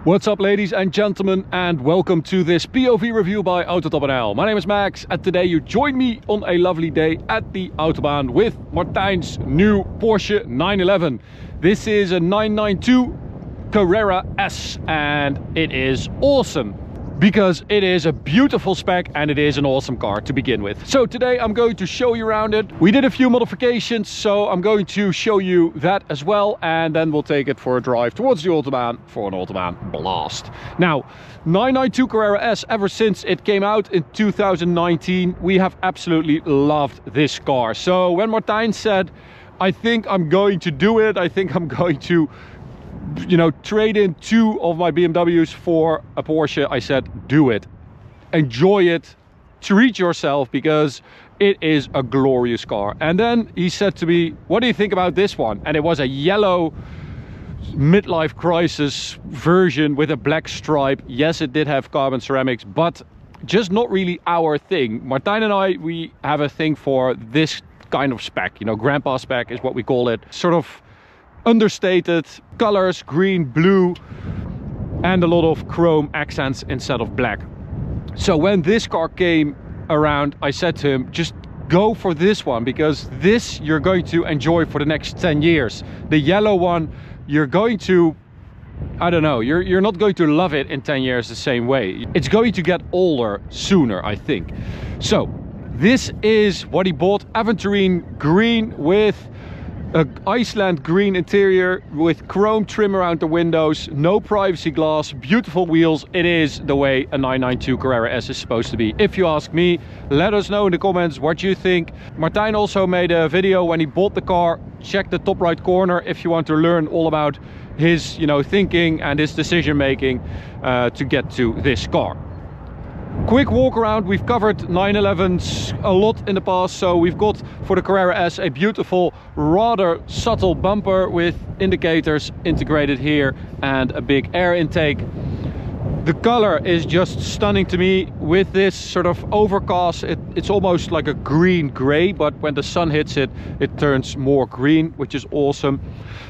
What's up, ladies and gentlemen, and welcome to this POV review by Autobahn. My name is Max, and today you join me on a lovely day at the Autobahn with Martijn's new Porsche 911. This is a 992 Carrera S, and it is awesome because it is a beautiful spec and it is an awesome car to begin with. So today I'm going to show you around it. We did a few modifications, so I'm going to show you that as well, and then we'll take it for a drive towards the Autobahn for an Autobahn blast. Now, 992 Carrera S, ever since it came out in 2019, we have absolutely loved this car. So when Martijn said, I think I'm going to do it, I think I'm going to trade in two of my BMWs for a Porsche, I said, do it. Enjoy it, treat yourself, because it is a glorious car. And then he said to me, what do you think about this one? And it was a yellow midlife crisis version with a black stripe. Yes, it did have carbon ceramics, but just not really our thing. Martijn and I, we have a thing for this kind of spec, grandpa spec is what we call it. Sort of understated colors, green, blue, and a lot of chrome accents instead of black. So when this car came around, I said to him, just go for this one, because this you're going to enjoy for the next 10 years. The yellow one, you're going to, I don't know, you're not going to love it in 10 years the same way. It's going to get older sooner, I think. So this is what he bought, aventurine green with a Iceland green interior with chrome trim around the windows, no privacy glass, beautiful wheels. It is the way a 992 Carrera S is supposed to be, if you ask me. Let us know in the comments what you think. Martijn also made a video when he bought the car. Check the top right corner if you want to learn all about his thinking and his decision making to get to this car. Quick walk around. We've covered 911s a lot in the past, so we've got for the Carrera S a beautiful, rather subtle bumper with indicators integrated here and a big air intake. The color is just stunning to me with this sort of overcast. It's almost like a green gray, but when the sun hits it, it turns more green, which is awesome.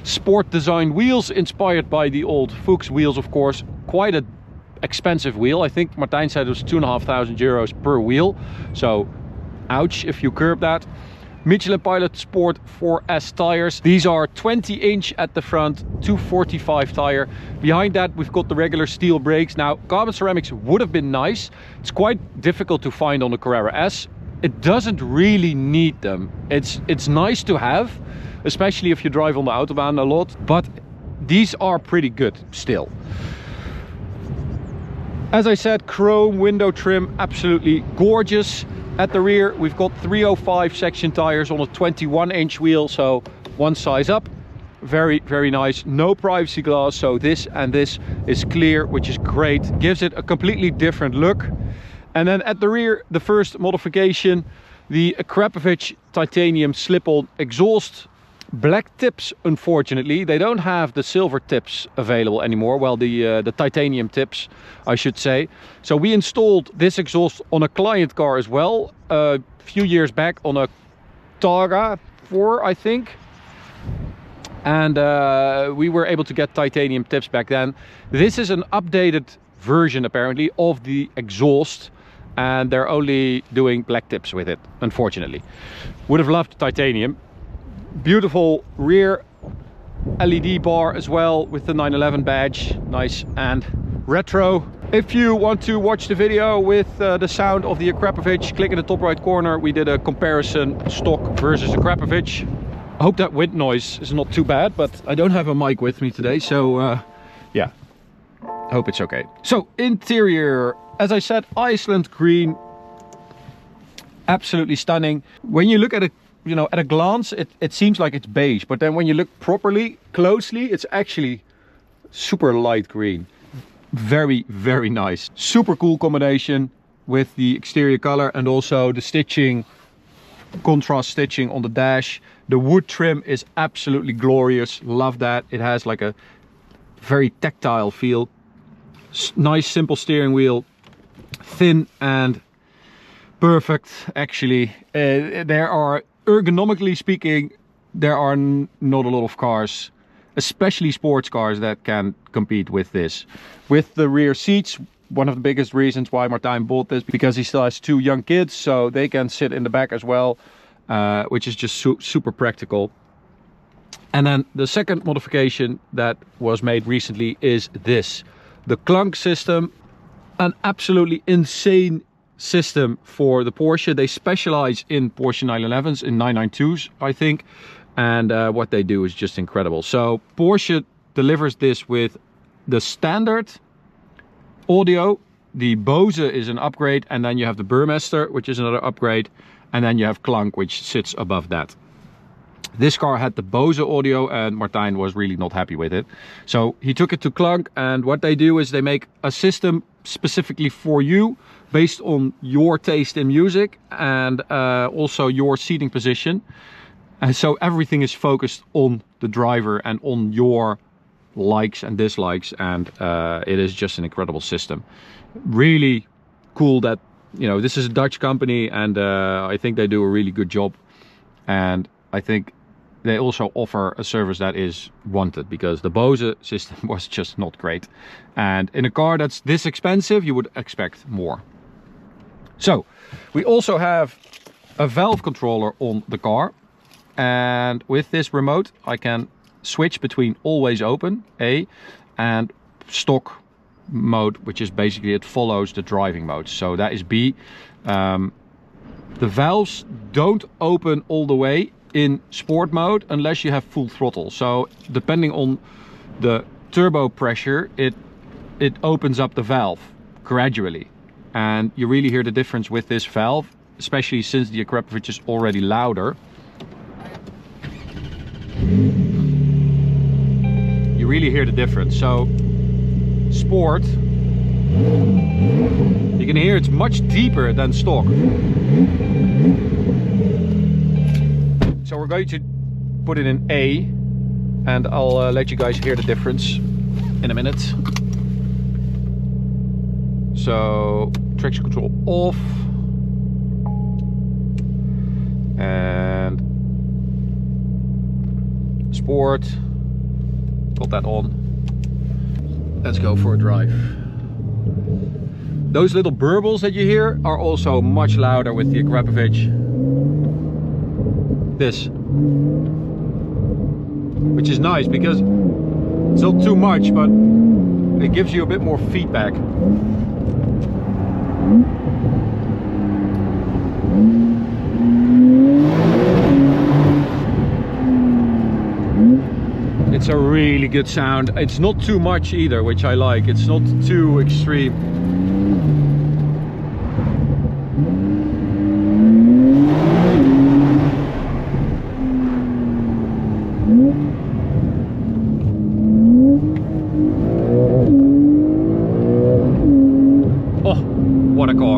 Sport design wheels inspired by the old Fuchs wheels, of course. Quite a expensive wheel. I think Martijn said it was 2,500 euros per wheel, so ouch if you curb that. Michelin Pilot Sport 4S tires. These are 20-inch at the front, 245 tire. Behind that we've got the regular steel brakes. Now, carbon ceramics would have been nice. It's quite difficult to find on the Carrera S. It doesn't really need them. It's nice to have, especially if you drive on the Autobahn a lot, but these are pretty good still. As I said, chrome window trim, absolutely gorgeous. At the rear, we've got 305 section tires on a 21-inch wheel, so one size up. Very, very nice. No privacy glass, so this and this is clear, which is great. Gives it a completely different look. And then at the rear, the first modification, the Krapovic titanium slip-on exhaust. Black tips, unfortunately. They don't have the silver tips available anymore. Well, the titanium tips, I should say. So we installed this exhaust on a client car as well, a few years back on a Targa 4, I think. And we were able to get titanium tips back then. This is an updated version, apparently, of the exhaust. And they're only doing black tips with it, unfortunately. Would have loved titanium. Beautiful rear LED bar as well with the 911 badge, nice and retro. If you want to watch the video with the sound of the Krapovic, click in the top right corner. We did a comparison, stock versus the Krapovic. I hope that wind noise is not too bad, but I don't have a mic with me today, so yeah, I hope it's okay. So interior, as I said, Iceland green, absolutely stunning. When you look at it, at a glance, it seems like it's beige, but then when you look properly, closely, it's actually super light green. Very, very nice. Super cool combination with the exterior color and also the stitching, contrast stitching on the dash. The wood trim is absolutely glorious. Love that. It has like a very tactile feel. Nice, simple steering wheel. Thin and perfect, actually. There are, ergonomically speaking, there are not a lot of cars especially sports cars that can compete with this. With the rear seats, one of the biggest reasons why Martijn bought this, because he still has 2 young kids, so they can sit in the back as well, which is just super practical. And then the second modification that was made recently is this, the clunk system. An absolutely insane system for the Porsche. They specialize in Porsche 911s, in 992s, I think. And what they do is just incredible. So Porsche delivers this with the standard audio. The Bose is an upgrade, and then you have the Burmester, which is another upgrade, and then you have Clunk, which sits above that. This car had the Bose audio, and Martijn was really not happy with it. So he took it to Clunk, and what they do is they make a system specifically for you based on your taste in music and also your seating position. And so everything is focused on the driver and on your likes and dislikes, and it is just an incredible system. Really cool that, you know, this is a Dutch company, and I think they do a really good job. And I think they also offer a service that is wanted, because the Bose system was just not great. And in a car that's this expensive, you would expect more. So we also have a valve controller on the car. And with this remote, I can switch between always open, A, and stock mode, which is basically it follows the driving mode. So that is B. The valves don't open all the way in sport mode unless you have full throttle. So depending on the turbo pressure, it opens up the valve gradually. And you really hear the difference with this valve, especially since the Akrapovic is already louder. You really hear the difference. So sport, you can hear it's much deeper than stock. So we're going to put it in A, and I'll let you guys hear the difference in a minute. So traction control off, and sport, got that on. Let's go for a drive. Those little burbles that you hear are also much louder with the Akrapovic. This, which is nice because it's not too much, but it gives you a bit more feedback. It's a really good sound. It's not too much either, which I like. It's not too extreme.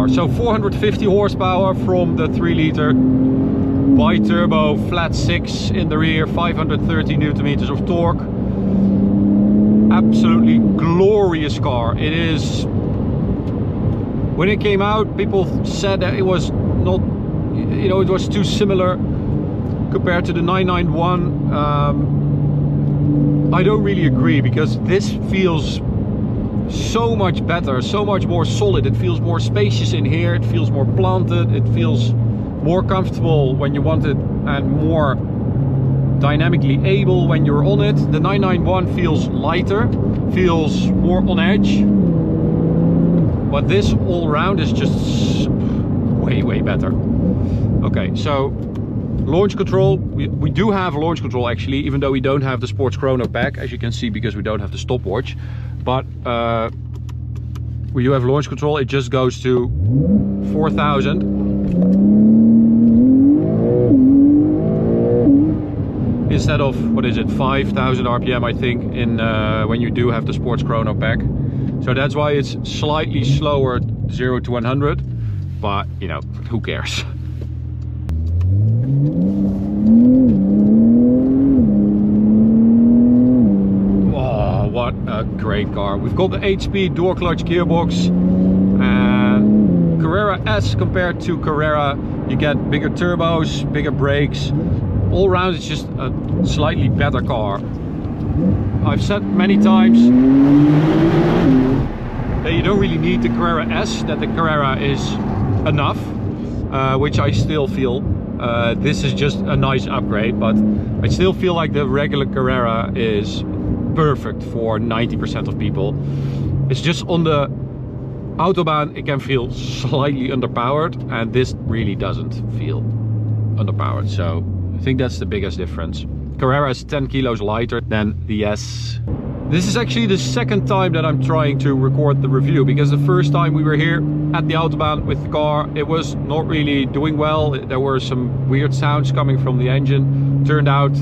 So 450 horsepower from the 3-liter bi-turbo flat 6 in the rear, 530 Newton meters of torque. Absolutely glorious car. It is. When it came out, people said that it was not, you know, it was too similar compared to the 991. I don't really agree, because this feels so much better, so much more solid. It feels more spacious in here, it feels more planted, it feels more comfortable when you want it, and more dynamically able when you're on it. The 991 feels lighter, feels more on edge, but this all around is just way better. Okay, so launch control, we do have launch control actually, even though we don't have the sports chrono pack, as you can see, because we don't have the stopwatch. But we do have launch control. It just goes to 4,000. Instead of, what is it, 5,000 RPM, I think, in when you do have the sports chrono pack. So that's why it's slightly slower, 0 to 100. But, you know, who cares? What a great car. We've got the 8-speed dual clutch gearbox, and Carrera S compared to Carrera, you get bigger turbos, bigger brakes. All around it's just a slightly better car. I've said many times that you don't really need the Carrera S, that the Carrera is enough, which I still feel. This is just a nice upgrade, but I still feel like the regular Carrera is perfect for 90% of people. It's just on the Autobahn it can feel slightly underpowered, and this really doesn't feel underpowered. So I think that's the biggest difference. Carrera is 10 kilos lighter than the S. This is actually the second time that I'm trying to record the review, because the first time we were here at the Autobahn with the car, it was not really doing well. There were some weird sounds coming from the engine. Turned out,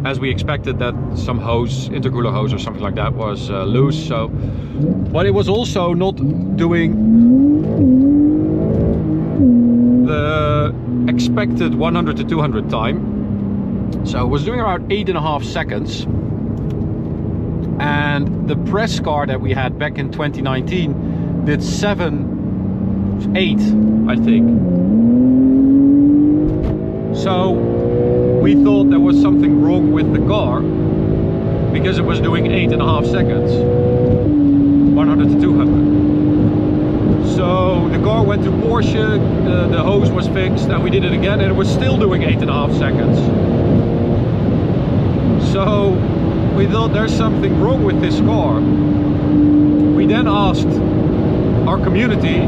as we expected, that some hose, intercooler hose or something like that, was loose. So, but it was also not doing the expected 100 to 200 time. So it was doing around 8.5 seconds. And the press car that we had back in 2019 did 7.8, I think. So we thought there was something wrong with the car because it was doing 8.5 seconds, 100 to 200. So the car went to Porsche, the hose was fixed, and we did it again, and it was still doing 8.5 seconds. So we thought there's something wrong with this car. We then asked our community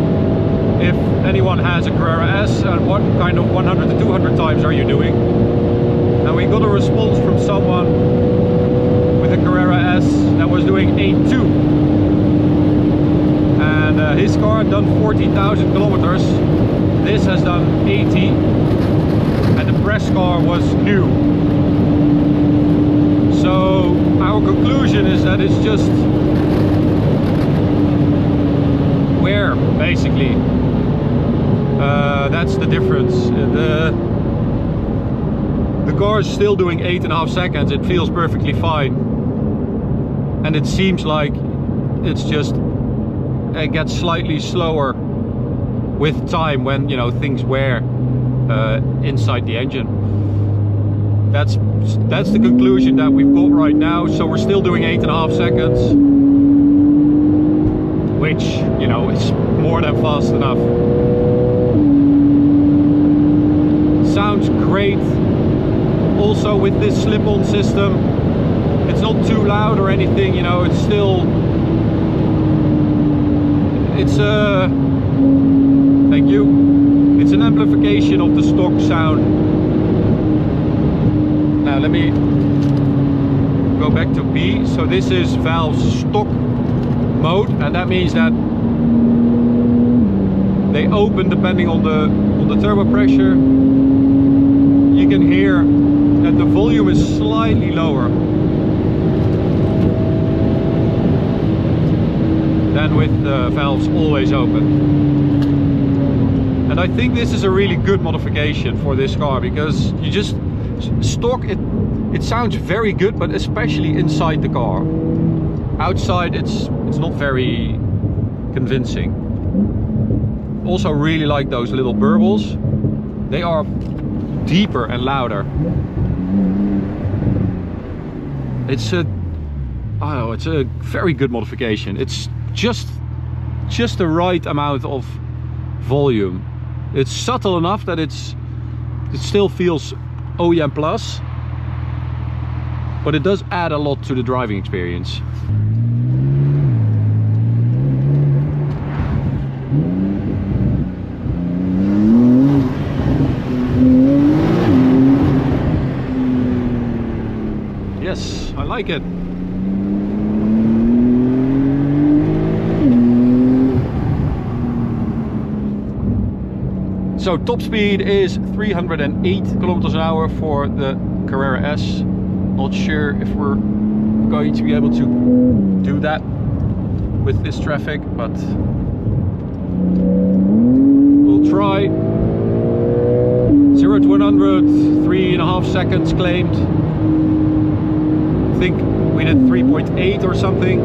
if anyone has a Carrera S and what kind of 100 to 200 times are you doing. And we got a response from someone with a Carrera S that was doing 8.2. And his car had done 40,000 kilometers. This has done 80. And the press car was new. So our conclusion is that it's just wear, basically. That's the difference. The car is still doing 8.5 seconds. It feels perfectly fine, and it seems like it's just, it gets slightly slower with time when, you know, things wear inside the engine. That's the conclusion that we've got right now. So we're still doing 8.5 seconds, which, you know, is more than fast enough. Sounds great. Also with this slip-on system, it's not too loud or anything, you know, it's still, it's a, thank you, it's an amplification of the stock sound. Now let me go back to B. So this is valve's stock mode, and that means that they open depending on the turbo pressure. You can hear that the volume is slightly lower than with the valves always open. And I think this is a really good modification for this car, because you just stock it sounds very good, but especially inside the car. Outside it's not very convincing. Also really like those little burbles. They are deeper and louder. It's a very good modification. It's just the right amount of volume. It's subtle enough that it still feels OEM plus, but it does add a lot to the driving experience. Yes, I like it. So top speed is 308 kilometers an hour for the Carrera S. Not sure if we're going to be able to do that with this traffic, but we'll try. 0 to 100, 3.5 seconds claimed. I think we did 3.8 or something.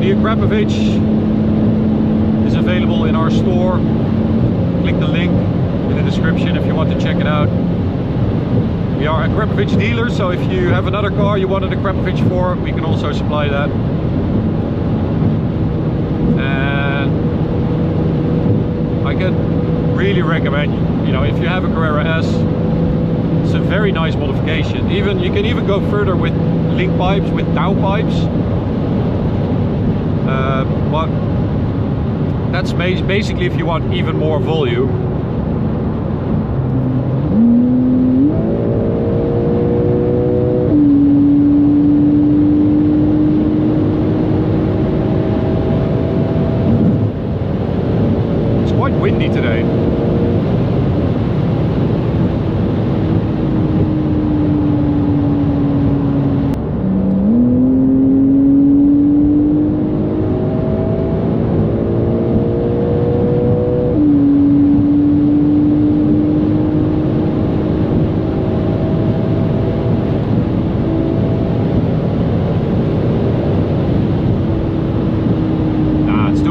the grabación is available in our store. Click the link in the description if you want to check it out. We are a grabación dealer, so if you have another car you wanted a grabación for, we can also supply that. And I can really recommend, you know, if you have a Carrera S, it's a very nice modification. You can even go further with link pipes, with downpipes. But that's basically if you want even more volume. It's quite windy today.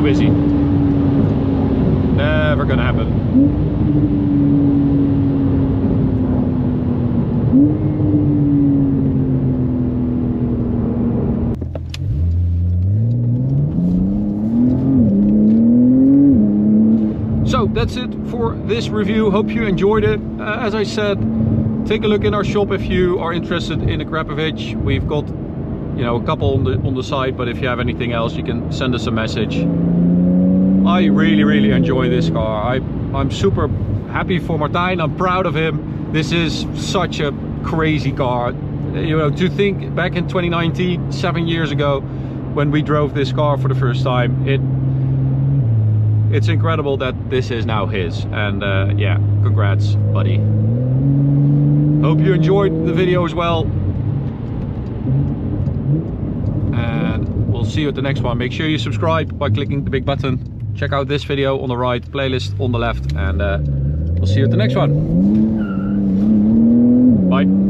Busy. Never gonna happen. So that's it for this review. Hope you enjoyed it. As I said, take a look in our shop if you are interested in a grabación. We've got, you know, a couple on the side, but if you have anything else you can send us a message. I really enjoy this car. I'm super happy for Martijn. I'm proud of him. This is such a crazy car. You know, to think back in 2019, 7 years ago, when we drove this car for the first time, it's incredible that this is now his. And yeah, congrats, buddy. Hope you enjoyed the video as well. And we'll see you at the next one. Make sure you subscribe by clicking the big button. Check out this video on the right, playlist on the left, and we'll see you at the next one. Bye.